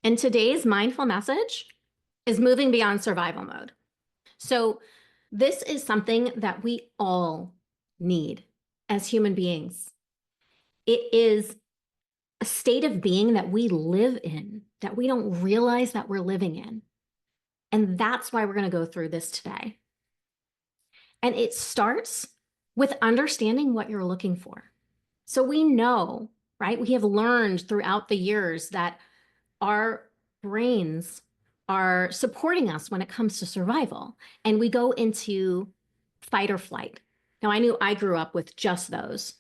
And today's mindful message is moving beyond survival mode. So, this is something that we all need as human beings. It is a state of being that we live in, that we don't realize that we're living in. And that's why we're going to go through this today. And it starts with understanding what you're looking for. So we know, right? We have learned throughout the years that our brains are supporting us when it comes to survival. And we go into fight or flight. Now, I knew I grew up with just those.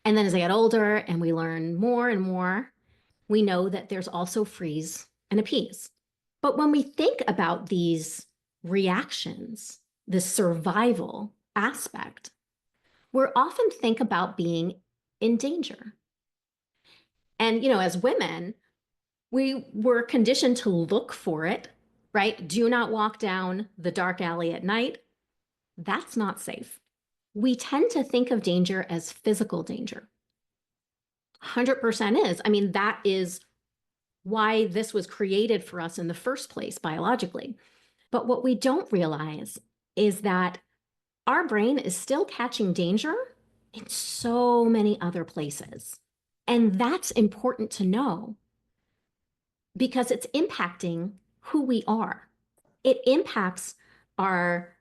And then as I got older and we learn more and more, we know that there's also freeze and appease. But when we think about these reactions, this survival aspect, we're often think about being in danger. And, as women, we were conditioned to look for it, right? Do not walk down the dark alley at night. That's not safe. We tend to think of danger as physical danger. 100% is. I mean, that is why this was created for us in the first place biologically. But what we don't realize is that our brain is still catching danger in so many other places. And that's important to know because it's impacting who we are. It impacts our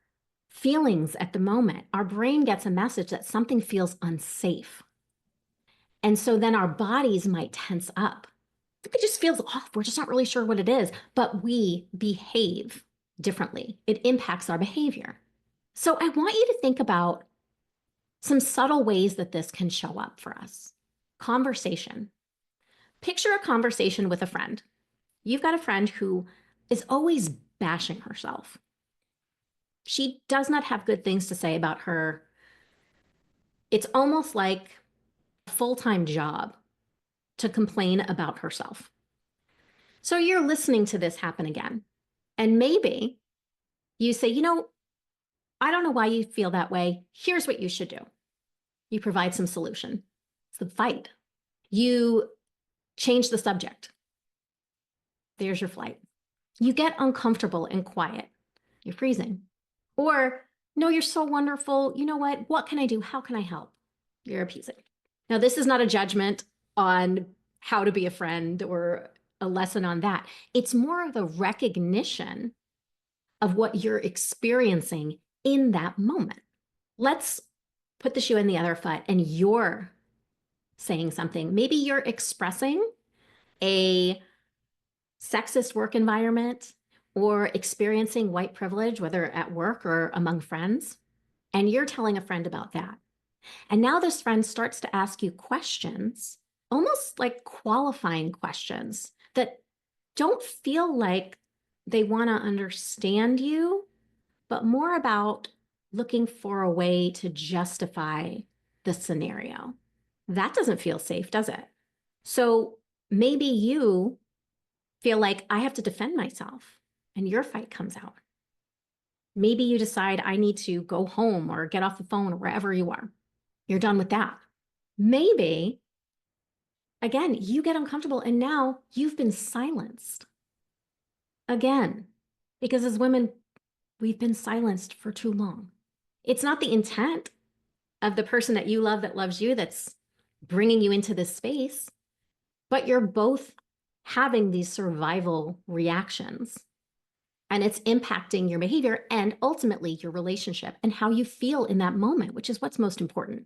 feelings at the moment. Our brain gets a message that something feels unsafe. And so then our bodies might tense up. It just feels off. We're just not really sure what it is, but we behave differently. It impacts our behavior. So I want you to think about some subtle ways that this can show up for us. Conversation. Picture a conversation with a friend. You've got a friend who is always bashing herself. She does not have good things to say about her. It's almost like a full-time job to complain about herself. So you're listening to this happen again. And maybe you say, I don't know why you feel that way. Here's what you should do. You provide some solution. It's the fight. You change the subject. There's your flight. You get uncomfortable and quiet. You're freezing. Or, no, you're so wonderful. You know what? What can I do? How can I help? You're appeasing. Now, this is not a judgment on how to be a friend or a lesson on that. It's more of a recognition of what you're experiencing in that moment. Let's put the shoe in the other foot and you're saying something. Maybe you're expressing a sexist work environment or experiencing white privilege, whether at work or among friends, and you're telling a friend about that. And now this friend starts to ask you questions, almost like qualifying questions that don't feel like they want to understand you, but more about looking for a way to justify the scenario. That doesn't feel safe, does it? So maybe you feel like I have to defend myself and your fight comes out. Maybe you decide I need to go home or get off the phone or wherever you are. You're done with that. Maybe, again, you get uncomfortable and now you've been silenced. Again, because as women, we've been silenced for too long. It's not the intent of the person that you love that loves you that's bringing you into this space, but you're both having these survival reactions and it's impacting your behavior and ultimately your relationship and how you feel in that moment, which is what's most important.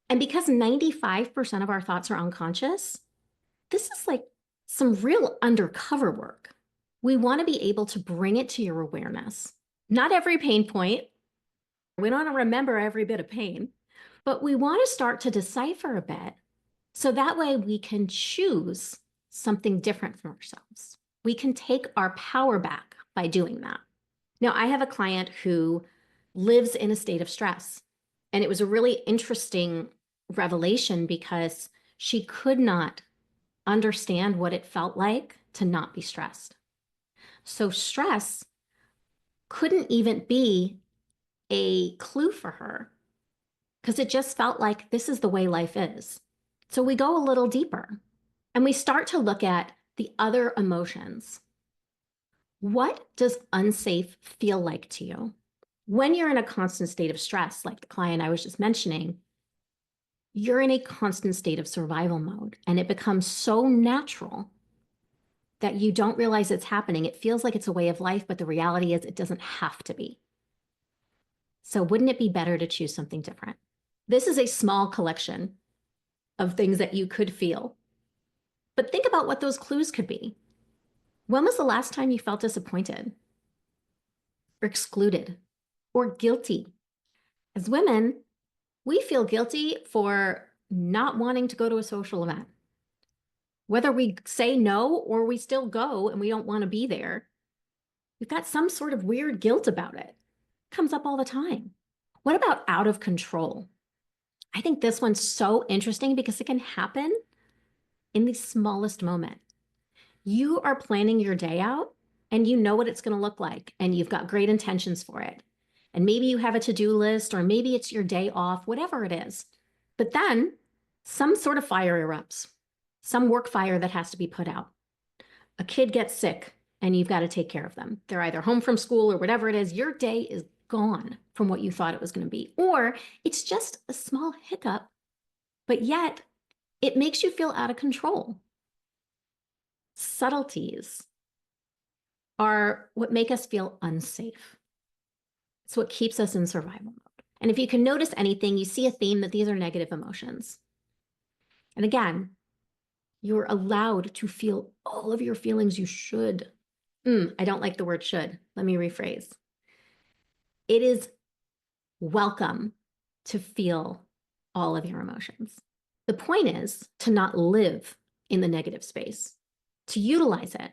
And because 95% of our thoughts are unconscious, this is like some real undercover work. We want to be able to bring it to your awareness. Not every pain point. We don't want to remember every bit of pain, but we want to start to decipher a bit so that way we can choose something different from ourselves. We can take our power back by doing that. Now, I have a client who lives in a state of stress, and it was a really interesting revelation because she could not understand what it felt like to not be stressed. So stress couldn't even be a clue for her because it just felt like this is the way life is. So we go a little deeper and we start to look at the other emotions. What does unsafe feel like to you? When you're in a constant state of stress, like the client I was just mentioning, you're in a constant state of survival mode, and it becomes so natural that you don't realize it's happening. It feels like it's a way of life, but the reality is it doesn't have to be. So wouldn't it be better to choose something different? This is a small collection of things that you could feel, but think about what those clues could be. When was the last time you felt disappointed or excluded or guilty? As women, we feel guilty for not wanting to go to a social event. Whether we say no or we still go and we don't want to be there, we've got some sort of weird guilt about it. It comes up all the time. What about out of control? I think this one's so interesting because it can happen in the smallest moment. You are planning your day out and you know what it's going to look like and you've got great intentions for it. And maybe you have a to-do list or maybe it's your day off, whatever it is. But then some sort of fire erupts, some work fire that has to be put out. A kid gets sick and you've got to take care of them. They're either home from school or whatever it is. Your day is gone from what you thought it was going to be. Or it's just a small hiccup, but yet it makes you feel out of control. Subtleties are what make us feel unsafe. It's what keeps us in survival mode. And if you can notice anything, you see a theme that these are negative emotions. And again, you're allowed to feel all of your feelings. You should. I don't like the word should. Let me rephrase. It is welcome to feel all of your emotions. The point is to not live in the negative space, to utilize it,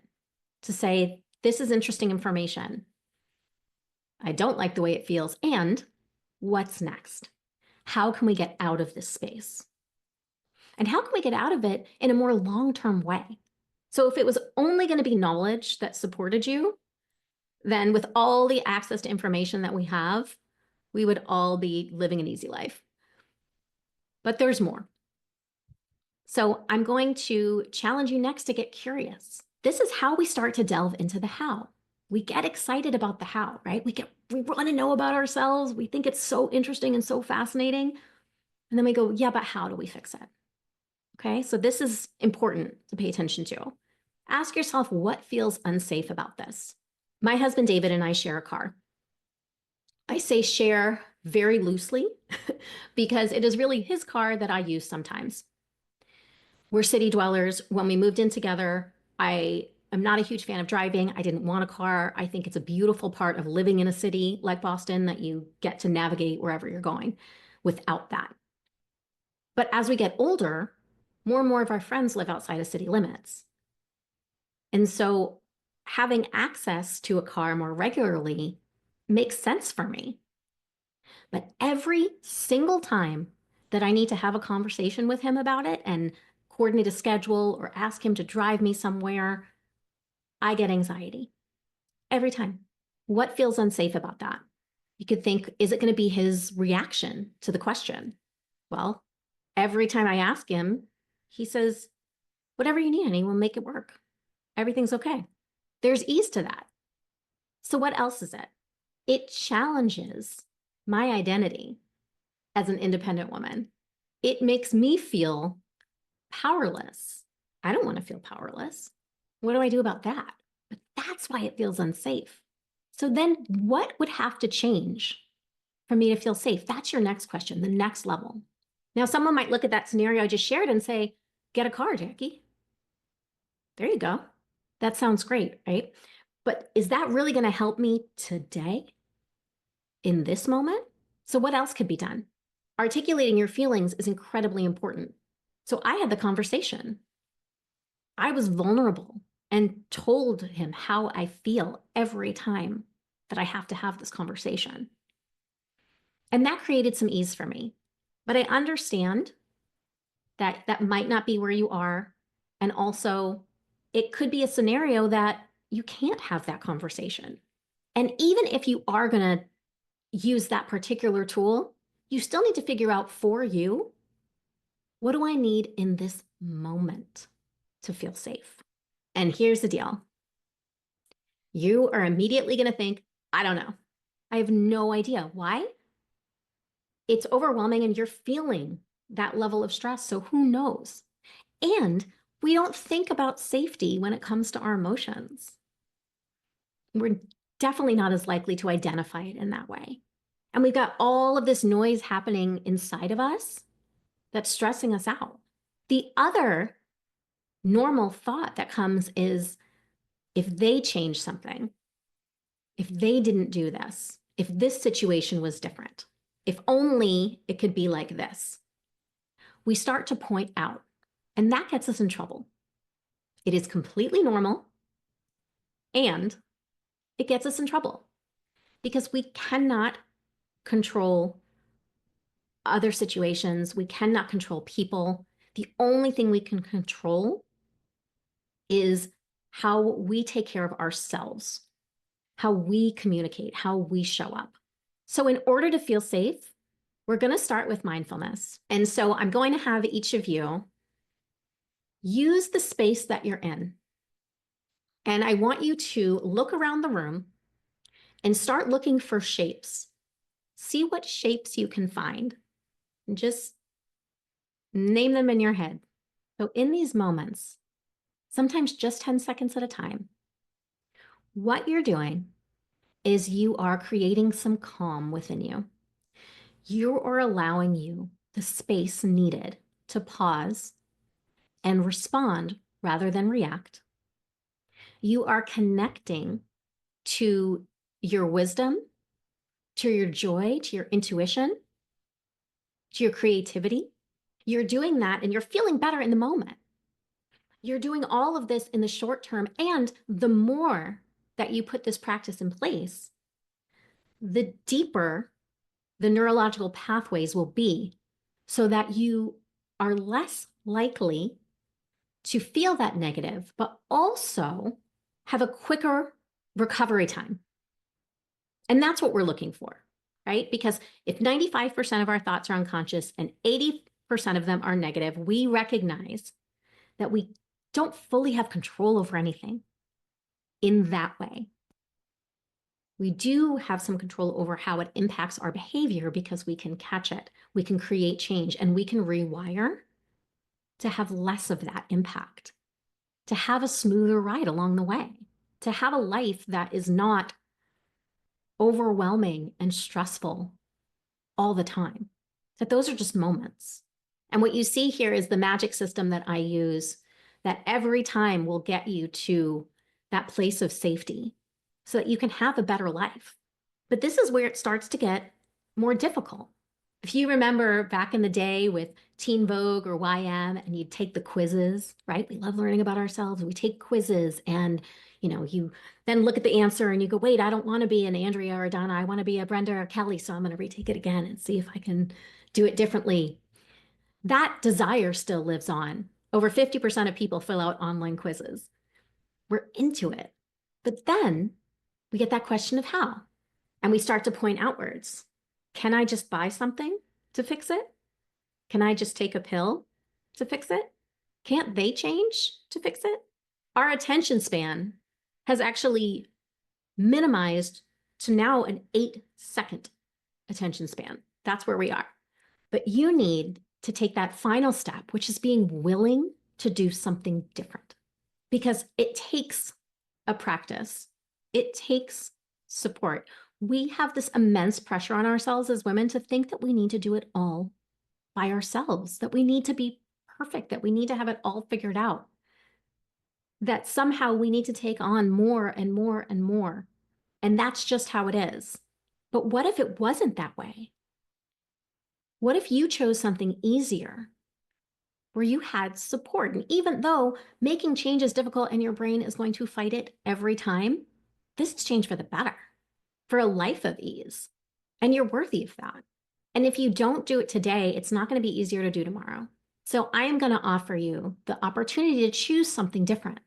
to say, this is interesting information. I don't like the way it feels. And what's next? How can we get out of this space? And how can we get out of it in a more long-term way? So if it was only going to be knowledge that supported you, then with all the access to information that we have, we would all be living an easy life. But there's more. So I'm going to challenge you next to get curious. This is how we start to delve into the how. We get excited about the how, right? We want to know about ourselves. We think it's so interesting and so fascinating. And then we go, yeah, but how do we fix it? Okay, so this is important to pay attention to. Ask yourself what feels unsafe about this. My husband David and I share a car. I say share very loosely because it is really his car that I use sometimes. We're city dwellers. When we moved in together, I am not a huge fan of driving. I didn't want a car. I think it's a beautiful part of living in a city like Boston that you get to navigate wherever you're going without that. But as we get older, more and more of our friends live outside of city limits. And so having access to a car more regularly makes sense for me. But every single time that I need to have a conversation with him about it and coordinate a schedule or ask him to drive me somewhere, I get anxiety every time. What feels unsafe about that? You could think, is it going to be his reaction to the question? Well, every time I ask him, he says, whatever you need, honey, we'll make it work. Everything's okay. There's ease to that. So what else is it? It challenges my identity as an independent woman. It makes me feel powerless. I don't want to feel powerless. What do I do about that? But that's why it feels unsafe. So then what would have to change for me to feel safe? That's your next question, the next level. Now, someone might look at that scenario I just shared and say, get a car, Jackie. There you go. That sounds great, right? But is that really going to help me today in this moment? So what else could be done? Articulating your feelings is incredibly important. So I had the conversation. I was vulnerable and told him how I feel every time that I have to have this conversation. And that created some ease for me. But I understand that that might not be where you are. And also, it could be a scenario that you can't have that conversation. And even if you are going to use that particular tool, you still need to figure out for you, what do I need in this moment to feel safe? And here's the deal. You are immediately going to think, I don't know. I have no idea. Why? It's overwhelming and you're feeling that level of stress. So who knows? And we don't think about safety when it comes to our emotions. We're definitely not as likely to identify it in that way. And we've got all of this noise happening inside of us that's stressing us out. The other normal thought that comes is, if they change something, if they didn't do this, if this situation was different, if only it could be like this, we start to point out, and that gets us in trouble. It is completely normal, and it gets us in trouble because we cannot control other situations. We cannot control people. The only thing we can control is how we take care of ourselves, how we communicate, how we show up. So in order to feel safe, we're going to start with mindfulness. And so I'm going to have each of you use the space that you're in. And I want you to look around the room and start looking for shapes. See what shapes you can find. And just name them in your head. So in these moments, sometimes just 10 seconds at a time, what you're doing is you are creating some calm within you. You are allowing you the space needed to pause and respond rather than react. You are connecting to your wisdom, to your joy, to your intuition, to your creativity. You're doing that and you're feeling better in the moment. You're doing all of this in the short term. And the more that you put this practice in place, the deeper the neurological pathways will be so that you are less likely to feel that negative, but also have a quicker recovery time. And that's what we're looking for, right? Because if 95% of our thoughts are unconscious and 80% of them are negative, we recognize that we don't fully have control over anything in that way. We do have some control over how it impacts our behavior because we can catch it, we can create change, and we can rewire to have less of that impact, to have a smoother ride along the way, to have a life that is not overwhelming and stressful all the time, that those are just moments. And what you see here is the magic system that I use that every time will get you to that place of safety so that you can have a better life. But this is where it starts to get more difficult. If you remember back in the day with Teen Vogue or YM and you'd take the quizzes, right? We love learning about ourselves. We take quizzes and you then look at the answer and you go, wait, I don't want to be an Andrea or Donna. I want to be a Brenda or Kelly. So I'm going to retake it again and see if I can do it differently. That desire still lives on. Over 50% of people fill out online quizzes. We're into it. But then we get that question of how, and we start to point outwards. Can I just buy something to fix it? Can I just take a pill to fix it? Can't they change to fix it? Our attention span has actually minimized to now an 8-second attention span. That's where we are. But you need to take that final step, which is being willing to do something different, because it takes a practice. It takes support. We have this immense pressure on ourselves as women to think that we need to do it all by ourselves, that we need to be perfect, that we need to have it all figured out, that somehow we need to take on more and more and more. And that's just how it is. But what if it wasn't that way? What if you chose something easier where you had support? And even though making change is difficult and your brain is going to fight it every time, this is change for the better, for a life of ease. And you're worthy of that. And if you don't do it today, it's not going to be easier to do tomorrow. So I am going to offer you the opportunity to choose something different.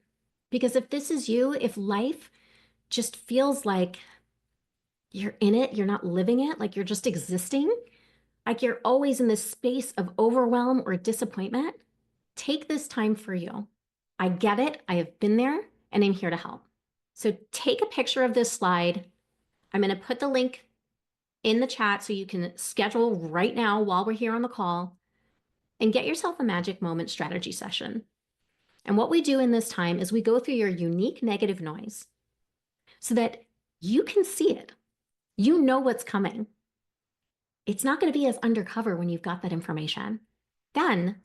Because if this is you, if life just feels like you're in it, you're not living it, like you're just existing, like you're always in this space of overwhelm or disappointment, take this time for you. I get it. I have been there and I'm here to help. So take a picture of this slide. I'm going to put the link in the chat so you can schedule right now while we're here on the call and get yourself a magic moment strategy session. And what we do in this time is we go through your unique negative noise so that you can see it. You know what's coming. It's not going to be as undercover when you've got that information. Then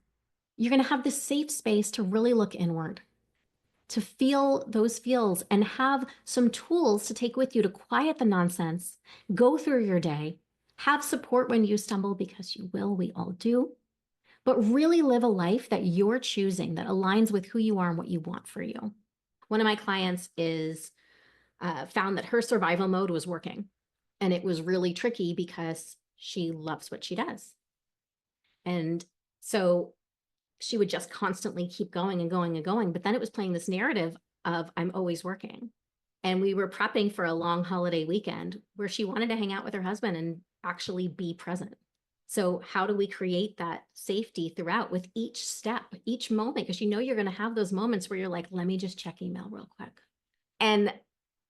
you're going to have this safe space to really look inward, to feel those feels and have some tools to take with you to quiet the nonsense, go through your day, have support when you stumble, because you will, we all do, but really live a life that you're choosing, that aligns with who you are and what you want for you. One of my clients found that her survival mode was working, and it was really tricky because she loves what she does. And so she would just constantly keep going and going and going. But then it was playing this narrative of I'm always working. And we were prepping for a long holiday weekend where she wanted to hang out with her husband and actually be present. So how do we create that safety throughout with each step, each moment? Because you know you're going to have those moments where you're like, let me just check email real quick. And,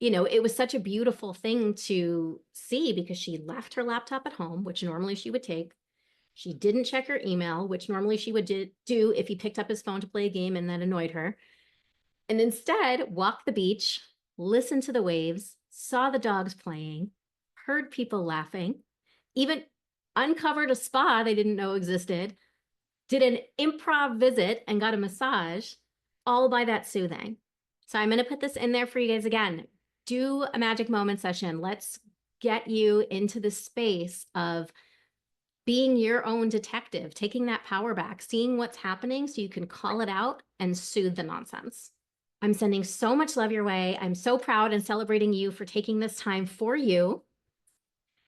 it was such a beautiful thing to see because she left her laptop at home, which normally she would take. She didn't check her email, which normally she would do if he picked up his phone to play a game and that annoyed her. And instead, walked the beach, listened to the waves, saw the dogs playing, heard people laughing, even uncovered a spa they didn't know existed, did an improv visit and got a massage, all by that soothing. So I'm going to put this in there for you guys again. Do a magic moment session. Let's get you into the space of being your own detective, taking that power back, seeing what's happening so you can call it out and soothe the nonsense. I'm sending so much love your way. I'm so proud and celebrating you for taking this time for you.